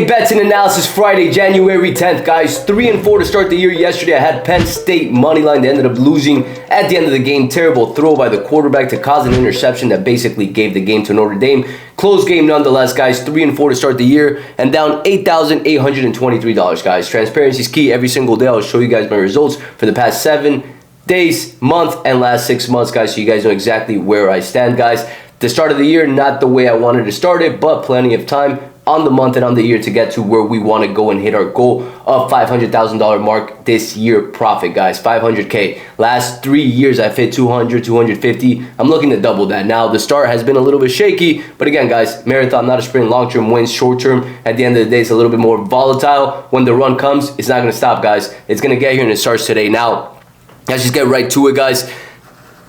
NBA bets and analysis Friday, January 10th, guys. 3-4 to start the year. Yesterday, I had Penn State money line. They ended up losing at the end of the game. Terrible throw by the quarterback to cause an interception that basically gave the game to Notre Dame. Close game nonetheless, guys. 3-4 to start the year and down $8,823, guys. Transparency is key. Every single day, I'll show you guys my results for the past 7 days, month, and last 6 months, guys, so you guys know exactly where I stand, guys. The start of the year, not the way I wanted to start it, but plenty of time on the month and on the year to get to where we want to go and hit our goal of $500,000 mark this year profit, guys. 500K. Last 3 years, I've hit 200, 250. I'm looking to double that. Now, the start has been a little bit shaky, but again, guys, marathon, not a sprint. Long-term wins, short-term. At the end of the day, it's a little bit more volatile. When the run comes, it's not going to stop, guys. It's going to get here, and it starts today. Now, let's just get right to it, guys.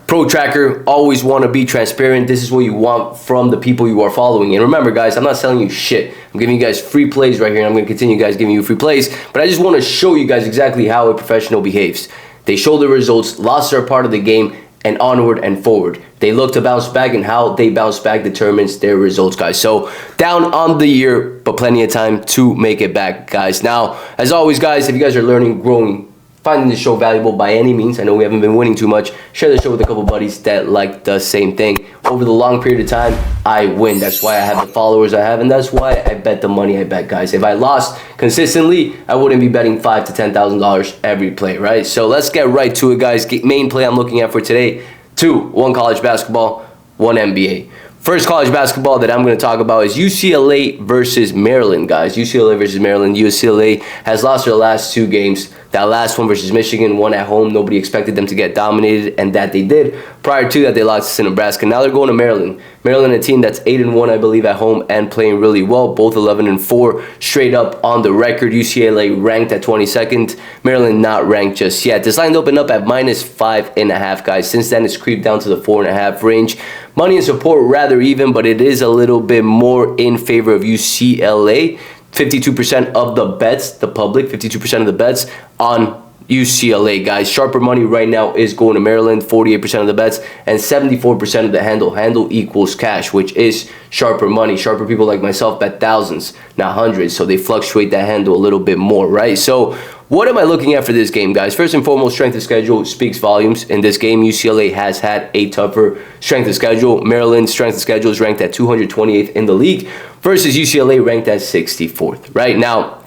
Pro Tracker, always want to be transparent. This is what you want from the people you are following. And remember, guys, I'm not selling you shit. I'm giving you guys free plays right here, and I'm going to continue, guys, giving you free plays. But I just want to show you guys exactly how a professional behaves. They show the results, losses are part of the game, and onward and forward. They look to bounce back, and how they bounce back determines their results, guys. So down on the year, but plenty of time to make it back, guys. Now, as always, guys, if you guys are learning, growing, finding the show valuable by any means, I know we haven't been winning too much, share the show with a couple buddies that like the same thing. Over the long period of time, I win. That's why I have the followers I have, and that's why I bet the money I bet, guys. If I lost consistently, I wouldn't be betting $5,000 to $10,000 every play, right? So let's get right to it, guys. Main play I'm looking at for today, 1 college basketball, 1 NBA. First college basketball that I'm going to talk about is UCLA versus Maryland, guys. UCLA versus Maryland. UCLA has lost their last 2 games. That last one versus Michigan, one at home. Nobody expected them to get dominated, and that they did. Prior to that, they lost to Nebraska. Now they're going to Maryland. Maryland, a team that's 8-1, I believe, at home and playing really well. Both 11-4, straight up on the record. UCLA ranked at 22nd. Maryland not ranked just yet. This line opened up at -5.5, guys. Since then, it's creeped down to the 4.5 range. Money and support rather even, but it is a little bit more in favor of UCLA. 52% of the bets, the public, 52% of the bets on UCLA, guys. Sharper money right now is going to Maryland, 48% of the bets, and 74% of the handle. Handle equals cash, which is sharper money. Sharper people like myself bet thousands, not hundreds, so they fluctuate that handle a little bit more, right? So what am I looking at for this game, guys? First and foremost, strength of schedule speaks volumes. In this game, UCLA has had a tougher strength of schedule. Maryland's strength of schedule is ranked at 228th in the league versus UCLA ranked at 64th, right? Now,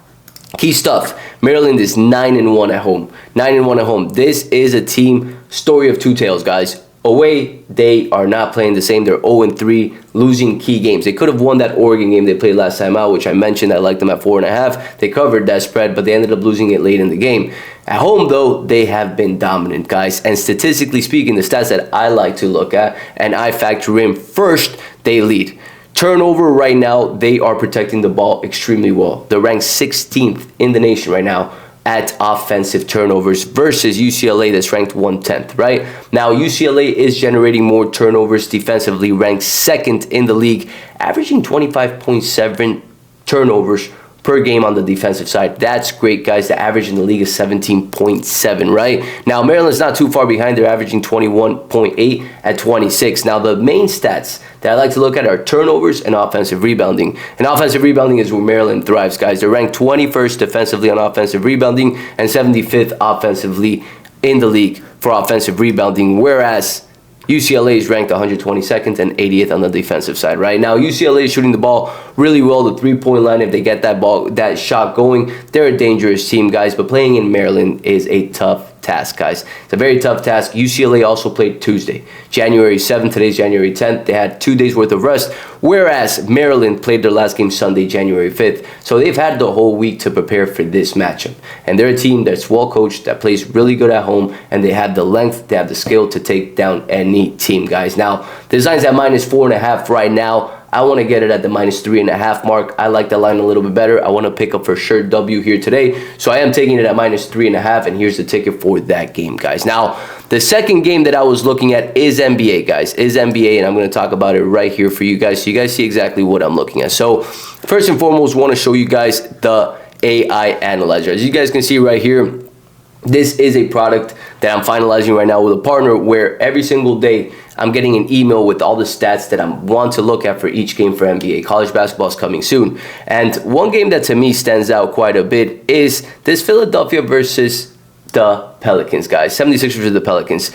key stuff. Maryland is 9-1 at home. 9-1 at home. This is a team story of two tales, guys. Away, they are not playing the same. They're 0-3, losing key games. They could have won that Oregon game they played last time out, which I mentioned. I liked them at 4.5. They covered that spread, but they ended up losing it late in the game. At home, though, they have been dominant, guys. And statistically speaking, the stats that I like to look at and I factor in first, they lead. Turnover right now, they are protecting the ball extremely well. They're ranked 16th in the nation right now at offensive turnovers versus UCLA that's ranked 110th, right? Now, UCLA is generating more turnovers defensively, ranked 2nd in the league, averaging 25.7 turnovers per game on the defensive side. That's great, guys. The average in the league is 17.7, right? Now, Maryland's not too far behind. They're averaging 21.8 at 26. Now, the main stats that I like to look at are turnovers and offensive rebounding. And offensive rebounding is where Maryland thrives, guys. They're ranked 21st defensively on offensive rebounding and 75th offensively in the league for offensive rebounding, whereas UCLA is ranked 122nd and 80th on the defensive side, right? Now, UCLA is shooting the ball really well. The three-point line, if they get that shot going, they're a dangerous team, guys. But playing in Maryland is a tough task, guys. It's a very tough task. UCLA also played Tuesday, January 7th. Today's January 10th. They had 2 days worth of rest, whereas Maryland played their last game Sunday, January 5th. So they've had the whole week to prepare for this matchup. And they're a team that's well coached, that plays really good at home, and they have the length, they have the skill to take down any team, guys. Now, the line's at -4.5 right now. I want to get it at the -3.5 mark. I like that line a little bit better. I want to pick up for sure W here today. So I am taking it at -3.5, and here's the ticket for that game, guys. Now, the second game that I was looking at is NBA, guys. Is NBA, and I'm going to talk about it right here for you guys so you guys see exactly what I'm looking at. So first and foremost, want to show you guys the AI Analyzer. As you guys can see right here, this is a product that I'm finalizing right now with a partner where every single day I'm getting an email with all the stats that I want to look at for each game for NBA. College basketball is coming soon. And one game that to me stands out quite a bit is this Philadelphia versus the Pelicans, guys. 76ers versus the Pelicans.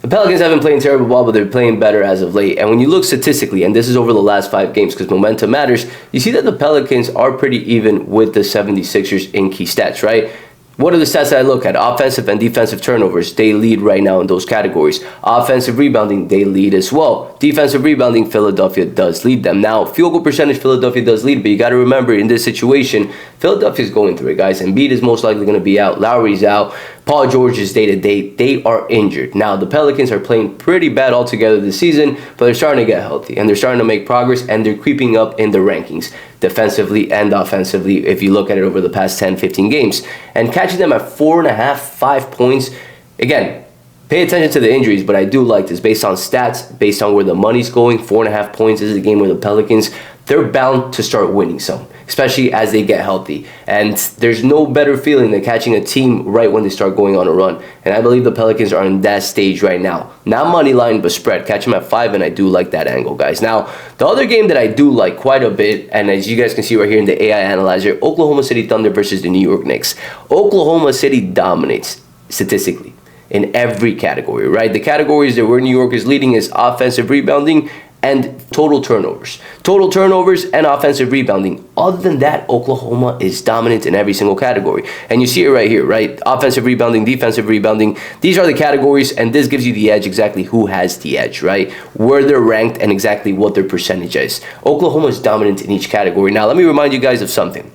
The Pelicans have been playing terrible ball, but they're playing better as of late. And when you look statistically, and this is over the last 5 games because momentum matters, you see that the Pelicans are pretty even with the 76ers in key stats, right? What are the stats that I look at? Offensive and defensive turnovers, they lead right now in those categories. Offensive rebounding, they lead as well. Defensive rebounding, Philadelphia does lead them. Now, field goal percentage, Philadelphia does lead, but you got to remember in this situation, Philadelphia is going through it, guys. Embiid is most likely going to be out. Lowry's out. Paul George is day-to-day. They are injured. Now, the Pelicans are playing pretty bad altogether this season, but they're starting to get healthy, and they're starting to make progress, and they're creeping up in the rankings, defensively and offensively, if you look at it over the past 10, 15 games. And catching them at 4.5, 5 points, again, pay attention to the injuries, but I do like this. Based on stats, based on where the money's going, 4.5 points. This is a game where the Pelicans, they're bound to start winning some, especially as they get healthy. And there's no better feeling than catching a team right when they start going on a run. And I believe the Pelicans are in that stage right now. Not money line, but spread. Catch them at 5, and I do like that angle, guys. Now, the other game that I do like quite a bit, and as you guys can see right here in the AI Analyzer, Oklahoma City Thunder versus the New York Knicks. Oklahoma City dominates statistically in every category, right? The categories that where New York is leading is offensive rebounding and total turnovers. Total turnovers and offensive rebounding. Other than that, Oklahoma is dominant in every single category. And you see it right here, right? Offensive rebounding, defensive rebounding. These are the categories, and this gives you the edge, exactly who has the edge, right? Where they're ranked and exactly what their percentage is. Oklahoma is dominant in each category. Now, let me remind you guys of something.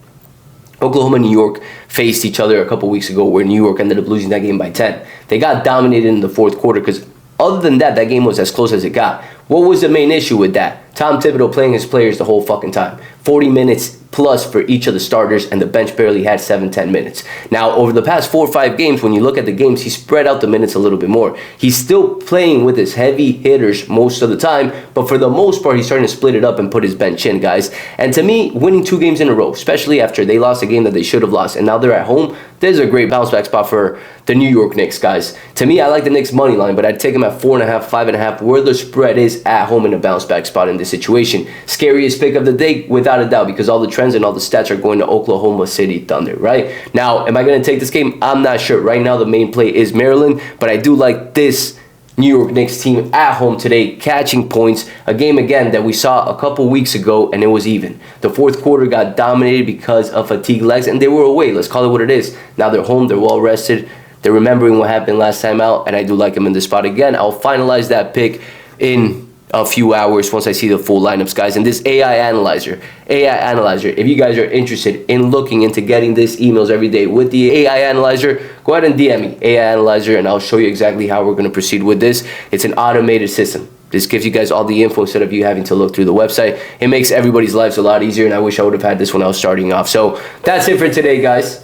Oklahoma and New York faced each other a couple weeks ago where New York ended up losing that game by 10. They got dominated in the fourth quarter because other than that, that game was as close as it got. What was the main issue with that? Tom Thibodeau playing his players the whole fucking time. 40 minutes plus for each of the starters, and the bench barely had 7-10 minutes. Now, over the past 4 or 5 games, when you look at the games, he spread out the minutes a little bit more. He's still playing with his heavy hitters most of the time, but for the most part, he's starting to split it up and put his bench in, guys. And to me, winning 2 games in a row, especially after they lost a game that they should have lost, and now they're at home, there's a great bounce back spot for the New York Knicks, guys. To me, I like the Knicks money line, but I'd take them at 4.5, 5.5, where the spread is at home in a bounce back spot in this situation. Scariest pick of the day, without a doubt, because all the trends and all the stats are going to Oklahoma City Thunder, right? Now, am I going to take this game? I'm not sure. Right now, the main play is Maryland, but I do like this New York Knicks team at home today, catching points. A game, again, that we saw a couple weeks ago, and it was even. The fourth quarter got dominated because of fatigue legs, and they were away. Let's call it what it is. Now they're home. They're well rested. They're remembering what happened last time out, and I do like them in this spot again. I'll finalize that pick in a few hours once I see the full lineups, guys. And this AI Analyzer, if you guys are interested in looking into getting these emails every day with the AI Analyzer, go ahead and DM me, AI Analyzer, and I'll show you exactly how we're going to proceed with this. It's an automated system. This gives you guys all the info instead of you having to look through the website. It makes everybody's lives a lot easier, and I wish I would have had this when I was starting off. So that's it for today, guys.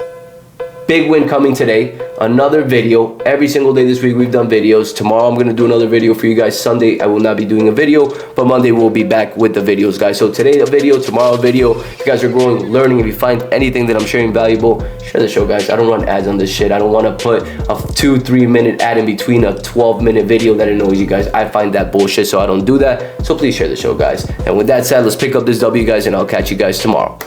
Big win coming today. Another video. Every single day this week we've done videos. Tomorrow I'm going to do another video for you guys. Sunday I will not be doing a video, but Monday we'll be back with the videos, guys. So today a video, tomorrow a video. If you guys are growing, learning, if you find anything that I'm sharing valuable, share the show, guys. I don't run ads on this shit. I don't want to put a 2-3 minute ad in between a 12-minute video that annoys you guys. I find that bullshit, so I don't do that. So please share the show, guys. And with that said, let's pick up this W, guys, and I'll catch you guys tomorrow.